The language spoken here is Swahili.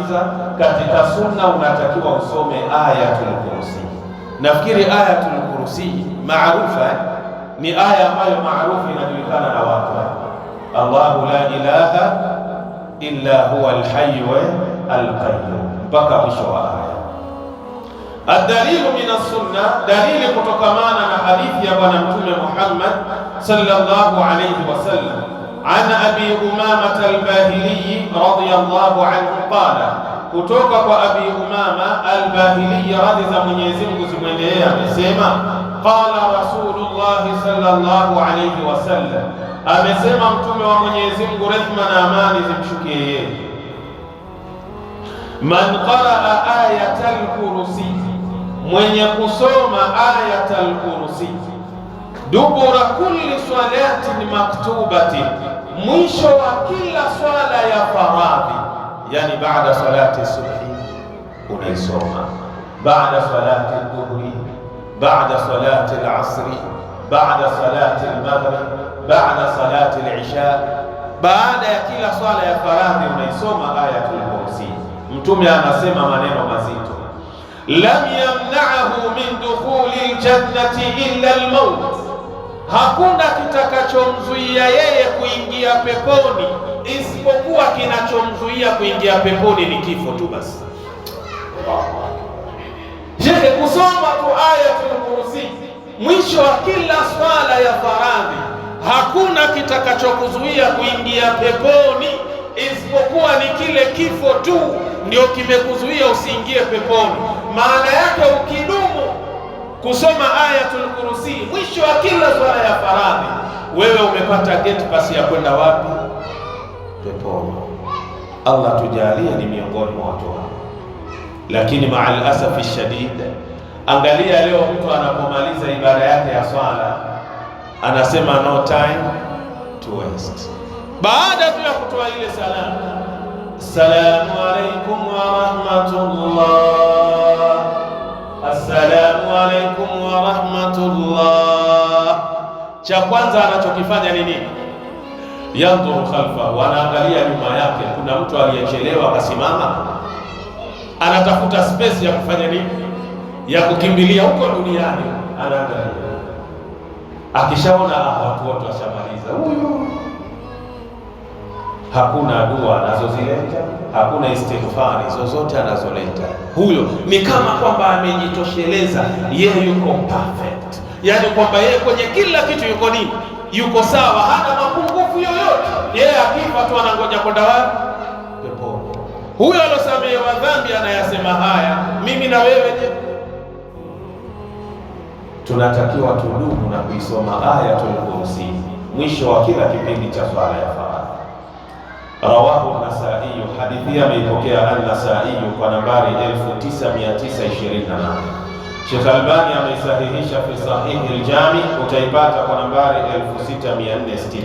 ukimaliza katika sunna unatakiwa usome Ayatul Kursi. Nafikiri Ayatul Kursi maarufa ni aya ambayo maarufu inajulikana na watu. Allahu la ilaha illa huwa alhayy alqayyum, mpaka mwisho wa aya. Adalilu min as-sunna, dalili kutokamana na hadithi ya Bwana Mtume Muhammad sallallahu alayhi wasallam, an Abi Umama al-Bahili radiyallahu anhu qala, kutoka kwa Abi Umama al-Bahili, radhi za Mwenyezi Mungu zimwendee, amesema qala Rasulullah sallallahu alayhi wasallam, amesema Mtume wa Mwenyezi Mungu, rehma na amani zimshukie yeye, man qaraa ayatal kursi, mwenye kusoma Ayatul Kursi, dubura kulli salatin maktubatin, mwisho wa kila swala ya faradhi, yani baada salati subhi unaisoma, baada salati dhuhri, baada salati al-asri, baada salati al-maghrib, baada salati al-isha, baada ya kila swala ya faradhi unaisoma Ayatul Kursi. Mtume anasema maneno mazito, lam yamna'ahu min dukhuli al-jannati illa al-maut, hakuna kitakachomzuia yeye kuingia peponi isipokuwa kinachomzuia kuingia peponi ni kifo tu basi. Je, kusoma tu Ayatul Kursi mwisho wa kila swala ya faradhi, hakuna kitakachokuzuia kuingia peponi isipokuwa ni kile kifo tu ndio kimekuzuia usiingie peponi. Maana yake ukidumu kusoma Ayatul Kursi mwisho wa kila swala ya faradhi, wewe umepata gate pass ya kwenda wapi? Peponi. Allah tujalie ni miongoni mwa watu hao. Lakini ma'al asafi shadid, angalia leo mtu anapomaliza ibada yake ya swala anasema no time to waste. Baada tu ya kutoa ile salamu, assalamu alaykum wa rahmatullah, assalamu alaykum wa rahmatullah, cha kwanza anachokifanya ni nini? Yanduru khalfa, anaangalia nyuma yake kuna mtu aliyechelewa akasimama, anatafuta space ya kufanya nini? Ya kukimbilia huko duniani. Anaangalia, akishaona watu wote washamaliza, huyu hakuna dua anazozileta, hakuna istighfari zozote anazoleta, huyo ni kama kwamba amejitosheleza, yeye yuko perfect, yani kwamba yeye kwenye kila kitu yuko nini? Yuko sawa, hana mapungufu yoyote. Yeye akifa tu anangoja kwenda wapi? Peponi. Huyo alosamehewa dhambi anayasema haya, mimi na wewe je? Tunatakiwa tudumu na kuisoma Ayatul Kursi mwisho wa kila kipindi cha swala ya faradhi. Rawahu an-Nasai, hadithi ameipokea an-Nasai kwa nambari 9928. Sheikh Albani ameisahihisha fi Sahih al-Jami, utaipata kwa nambari 6460.